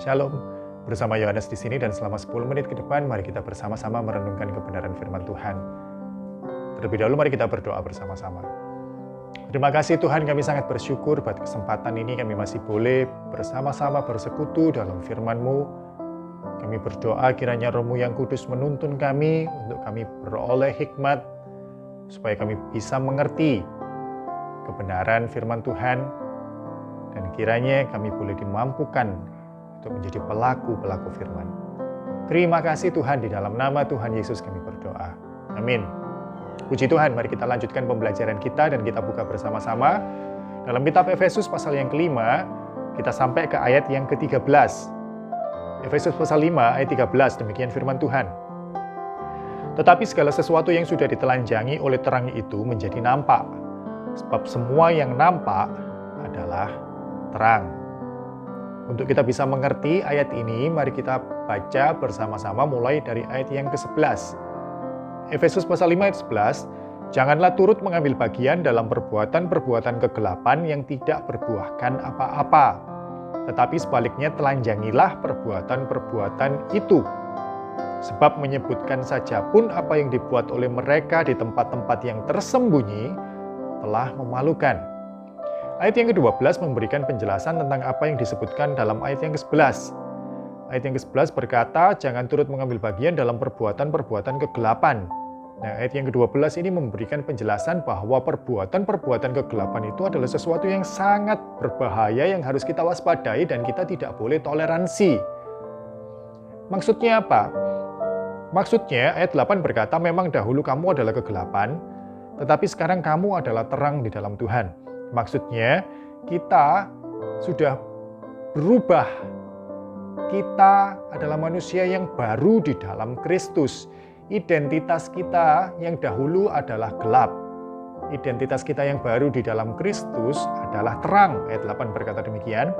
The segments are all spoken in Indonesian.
Shalom, bersama Yohanes di sini dan selama 10 menit ke depan mari kita bersama-sama merenungkan kebenaran firman Tuhan. Terlebih dahulu mari kita berdoa bersama-sama. Terima kasih Tuhan, kami sangat bersyukur buat kesempatan ini kami masih boleh bersama-sama bersekutu dalam firman-Mu. Kami berdoa kiranya Roh-Mu yang kudus menuntun kami untuk kami beroleh hikmat supaya kami bisa mengerti kebenaran firman Tuhan dan kiranya kami boleh dimampukan untuk menjadi pelaku-pelaku firman. Terima kasih Tuhan, di dalam nama Tuhan Yesus kami berdoa. Amin. Puji Tuhan, mari kita lanjutkan pembelajaran kita dan kita buka bersama-sama. Dalam kitab Efesus pasal yang kelima, kita sampai ke ayat yang ke-13. Efesus pasal 5 ayat 13, demikian firman Tuhan. Tetapi segala sesuatu yang sudah ditelanjangi oleh terang itu menjadi nampak. Sebab semua yang nampak adalah terang. Untuk kita bisa mengerti ayat ini, mari kita baca bersama-sama mulai dari ayat yang ke-11. Efesus pasal 5 ayat 11, janganlah turut mengambil bagian dalam perbuatan-perbuatan kegelapan yang tidak berbuahkan apa-apa. Tetapi sebaliknya telanjangilah perbuatan-perbuatan itu. Sebab menyebutkan saja pun apa yang dibuat oleh mereka di tempat-tempat yang tersembunyi telah memalukan. Ayat yang ke-12 memberikan penjelasan tentang apa yang disebutkan dalam ayat yang ke-11. Ayat yang ke-11 berkata, jangan turut mengambil bagian dalam perbuatan-perbuatan kegelapan. Nah, ayat yang ke-12 ini memberikan penjelasan bahwa perbuatan-perbuatan kegelapan itu adalah sesuatu yang sangat berbahaya yang harus kita waspadai dan kita tidak boleh toleransi. Maksudnya apa? Maksudnya ayat 8 berkata, memang dahulu kamu adalah kegelapan, tetapi sekarang kamu adalah terang di dalam Tuhan. Maksudnya, kita sudah berubah. Kita adalah manusia yang baru di dalam Kristus. Identitas kita yang dahulu adalah gelap. Identitas kita yang baru di dalam Kristus adalah terang. Ayat 8 berkata demikian.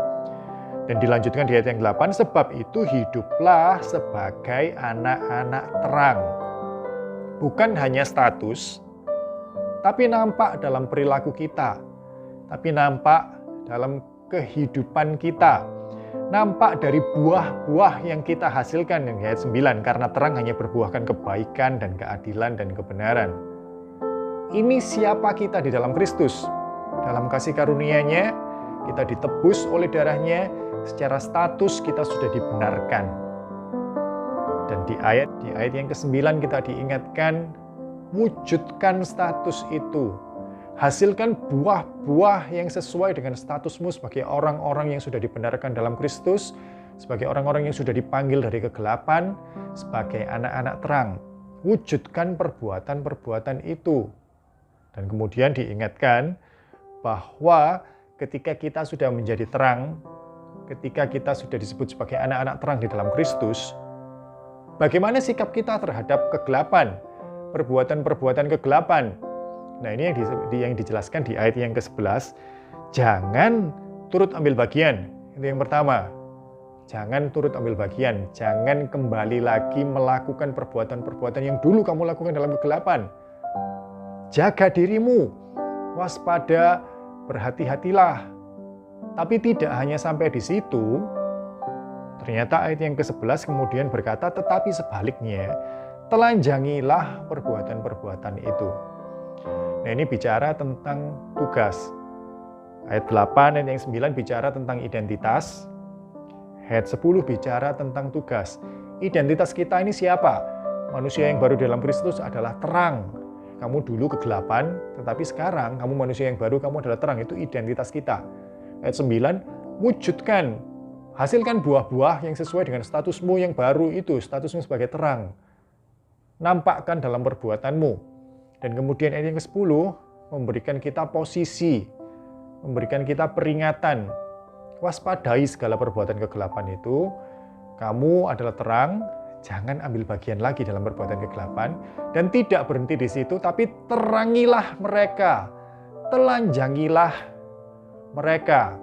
Dan dilanjutkan di ayat yang 8, sebab itu hiduplah sebagai anak-anak terang. Bukan hanya status, tapi nampak dalam perilaku kita. Tapi nampak dalam kehidupan kita. Nampak dari buah-buah yang kita hasilkan, yang ayat 9, karena terang hanya berbuahkan kebaikan dan keadilan dan kebenaran. Ini siapa kita di dalam Kristus. Dalam kasih karunia-Nya, kita ditebus oleh darah-Nya, secara status kita sudah dibenarkan. Dan di ayat yang ke-9 kita diingatkan, wujudkan status itu. Hasilkan buah-buah yang sesuai dengan statusmu sebagai orang-orang yang sudah dibenarkan dalam Kristus, sebagai orang-orang yang sudah dipanggil dari kegelapan, sebagai anak-anak terang. Wujudkan perbuatan-perbuatan itu. Dan kemudian diingatkan bahwa ketika kita sudah menjadi terang, ketika kita sudah disebut sebagai anak-anak terang di dalam Kristus, bagaimana sikap kita terhadap kegelapan, perbuatan-perbuatan kegelapan? Nah, ini yang dijelaskan di ayat yang ke-11. Jangan turut ambil bagian. Itu yang pertama. Jangan turut ambil bagian. Jangan kembali lagi melakukan perbuatan-perbuatan yang dulu kamu lakukan dalam kegelapan. Jaga dirimu. Waspada, berhati-hatilah. Tapi tidak hanya sampai di situ. Ternyata ayat yang ke-11 kemudian berkata, tetapi sebaliknya, telanjangilah perbuatan-perbuatan itu. Nah, ini bicara tentang tugas. Ayat 8 dan yang 9 bicara tentang identitas. Ayat 10 bicara tentang tugas. Identitas kita ini siapa? Manusia yang baru dalam Kristus adalah terang. Kamu dulu kegelapan, tetapi sekarang kamu manusia yang baru, kamu adalah terang. Itu identitas kita. Ayat 9, wujudkan. Hasilkan buah-buah yang sesuai dengan statusmu yang baru itu, statusmu sebagai terang. Nampakkan dalam perbuatanmu. Dan kemudian ayat yang ke-10 memberikan kita posisi, memberikan kita peringatan. Waspadai segala perbuatan kegelapan itu. Kamu adalah terang, jangan ambil bagian lagi dalam perbuatan kegelapan. Dan tidak berhenti di situ, tapi terangilah mereka. Telanjangilah mereka.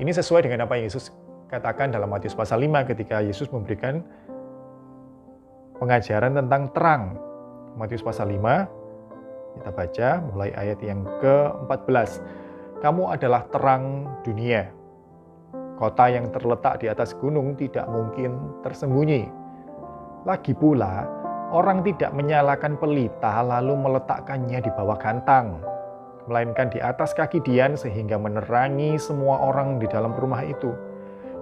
Ini sesuai dengan apa yang Yesus katakan dalam Matius pasal 5 ketika Yesus memberikan pengajaran tentang terang. Matius pasal 5, kita baca mulai ayat yang ke-14. Kamu adalah terang dunia. Kota yang terletak di atas gunung tidak mungkin tersembunyi. Lagi pula, orang tidak menyalakan pelita lalu meletakkannya di bawah gantang, melainkan di atas kaki dian sehingga menerangi semua orang di dalam rumah itu.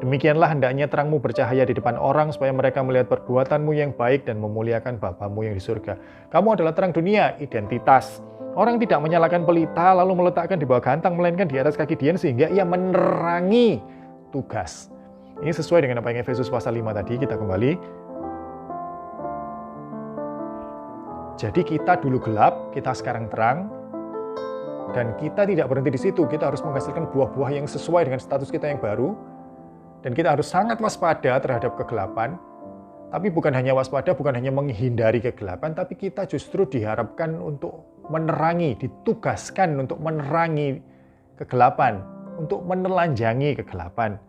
Demikianlah hendaknya terangmu bercahaya di depan orang supaya mereka melihat perbuatanmu yang baik dan memuliakan Bapamu yang di surga. Kamu adalah terang dunia, identitas. Orang tidak menyalakan pelita lalu meletakkan di bawah gantang, melainkan di atas kaki dian sehingga ia menerangi tugas. Ini sesuai dengan apa yang Efesus pasal 5 tadi, kita kembali. Jadi kita dulu gelap, kita sekarang terang. Dan kita tidak berhenti di situ, kita harus menghasilkan buah-buah yang sesuai dengan status kita yang baru. Dan kita harus sangat waspada terhadap kegelapan. Tapi bukan hanya waspada, bukan hanya menghindari kegelapan, tapi kita justru diharapkan untuk menerangi, ditugaskan untuk menerangi kegelapan, untuk menelanjangi kegelapan.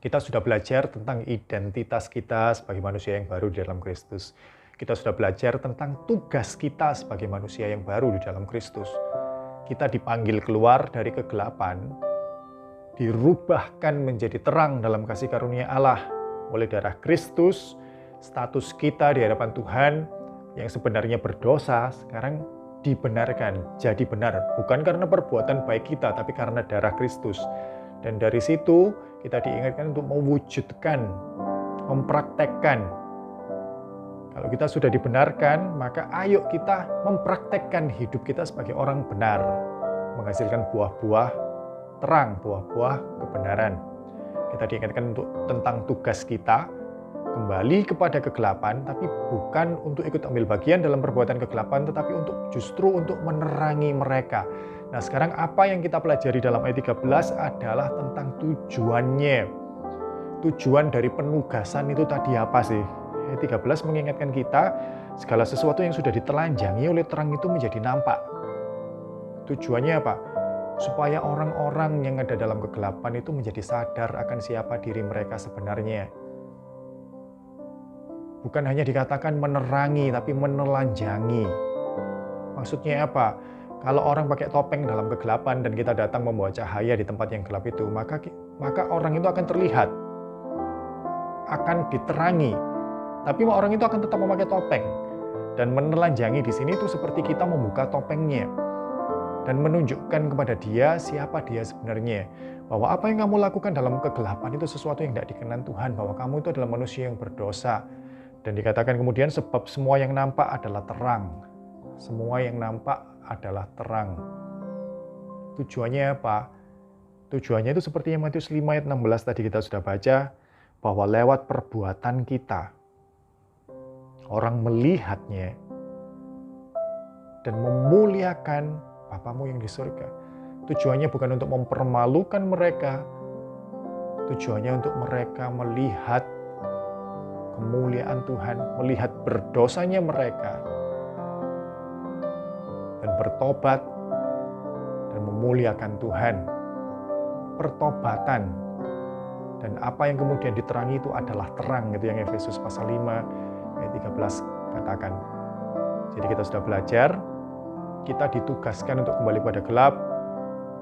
Kita sudah belajar tentang identitas kita sebagai manusia yang baru di dalam Kristus. Kita sudah belajar tentang tugas kita sebagai manusia yang baru di dalam Kristus. Kita dipanggil keluar dari kegelapan, dirubahkan menjadi terang dalam kasih karunia Allah oleh darah Kristus. Status kita di hadapan Tuhan yang sebenarnya berdosa sekarang dibenarkan, jadi benar. Bukan karena perbuatan baik kita, tapi karena darah Kristus. Dan dari situ kita diingatkan untuk mewujudkan, mempraktekkan. Kalau kita sudah dibenarkan, maka ayo kita mempraktekkan hidup kita sebagai orang benar, menghasilkan buah-buah terang, buah-buah kebenaran. Kita diingatkan tentang tugas kita, kembali kepada kegelapan, tapi bukan untuk ikut ambil bagian dalam perbuatan kegelapan, tetapi justru untuk menerangi mereka. Nah, sekarang apa yang kita pelajari dalam ayat 13 adalah tentang tujuannya. Tujuan dari penugasan itu tadi apa sih? Ayat 13 mengingatkan kita, segala sesuatu yang sudah ditelanjangi oleh terang itu menjadi nampak. Tujuannya apa? Supaya orang-orang yang ada dalam kegelapan itu menjadi sadar akan siapa diri mereka sebenarnya. Bukan hanya dikatakan menerangi, tapi menelanjangi. Maksudnya apa? Kalau orang pakai topeng dalam kegelapan dan kita datang membawa cahaya di tempat yang gelap itu, maka orang itu akan terlihat, akan diterangi. Tapi orang itu akan tetap memakai topeng. Dan menelanjangi di sini itu seperti kita membuka topengnya dan menunjukkan kepada dia siapa dia sebenarnya. Bahwa apa yang kamu lakukan dalam kegelapan itu sesuatu yang tidak dikenan Tuhan. Bahwa kamu itu adalah manusia yang berdosa. Dan dikatakan kemudian sebab semua yang nampak adalah terang. Semua yang nampak adalah terang. Tujuannya apa? Tujuannya itu seperti yang Matius 5 ayat 16 tadi kita sudah baca. Bahwa lewat perbuatan kita, orang melihatnya dan memuliakan Bapamu yang di surga. Tujuannya bukan untuk mempermalukan mereka. Tujuannya untuk mereka melihat kemuliaan Tuhan, melihat berdosanya mereka, dan bertobat, dan memuliakan Tuhan. Pertobatan. Dan apa yang kemudian diterangi itu adalah terang, gitu yang Efesus pasal 5 ayat 13 katakan. Jadi kita sudah belajar, kita ditugaskan untuk kembali pada gelap,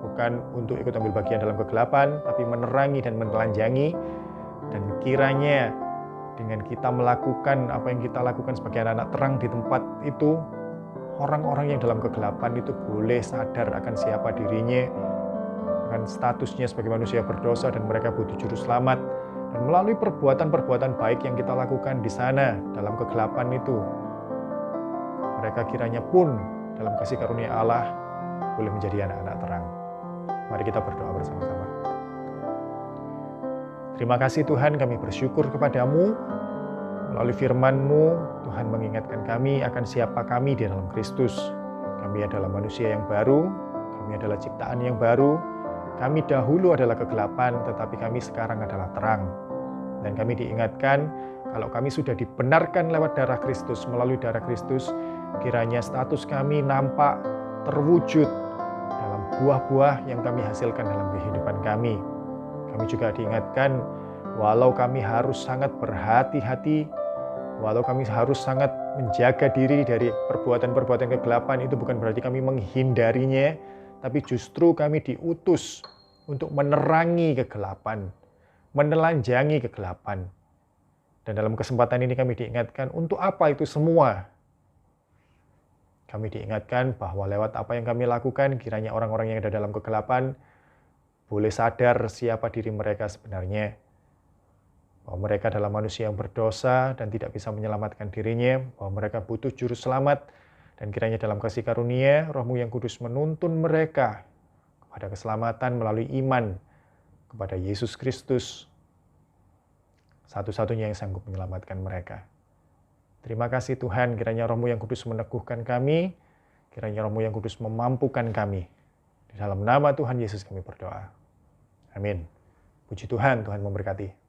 bukan untuk ikut ambil bagian dalam kegelapan, tapi menerangi dan menelanjangi. Dan kiranya dengan kita melakukan apa yang kita lakukan sebagai anak-anak terang di tempat itu, orang-orang yang dalam kegelapan itu boleh sadar akan siapa dirinya, akan statusnya sebagai manusia berdosa dan mereka butuh juru selamat. Dan melalui perbuatan-perbuatan baik yang kita lakukan di sana, dalam kegelapan itu, mereka kiranya pun dalam kasih karunia Allah boleh menjadi anak-anak terang. Mari kita berdoa bersama-sama. Terima kasih Tuhan, kami bersyukur kepadamu. Melalui firman-Mu, Tuhan mengingatkan kami akan siapa kami di dalam Kristus. Kami adalah manusia yang baru, kami adalah ciptaan yang baru. Kami dahulu adalah kegelapan, tetapi kami sekarang adalah terang. Dan kami diingatkan, kalau kami sudah dibenarkan lewat darah Kristus, melalui darah Kristus, kiranya status kami nampak terwujud dalam buah-buah yang kami hasilkan dalam kehidupan kami. Kami juga diingatkan, walau kami harus sangat berhati-hati, walau kami harus sangat menjaga diri dari perbuatan-perbuatan kegelapan, itu bukan berarti kami menghindarinya, tapi justru kami diutus untuk menerangi kegelapan, menelanjangi kegelapan. Dan dalam kesempatan ini kami diingatkan untuk apa itu semua. Kami diingatkan bahwa lewat apa yang kami lakukan, kiranya orang-orang yang ada dalam kegelapan boleh sadar siapa diri mereka sebenarnya. Bahwa mereka adalah manusia yang berdosa dan tidak bisa menyelamatkan dirinya, bahwa mereka butuh juru selamat, dan kiranya dalam kasih karunia, Roh-Mu yang kudus menuntun mereka kepada keselamatan melalui iman kepada Yesus Kristus, satu-satunya yang sanggup menyelamatkan mereka. Terima kasih Tuhan, kiranya Roh-Mu yang kudus meneguhkan kami, kiranya Roh-Mu yang kudus memampukan kami. Di dalam nama Tuhan Yesus kami berdoa. Amin. Puji Tuhan, Tuhan memberkati.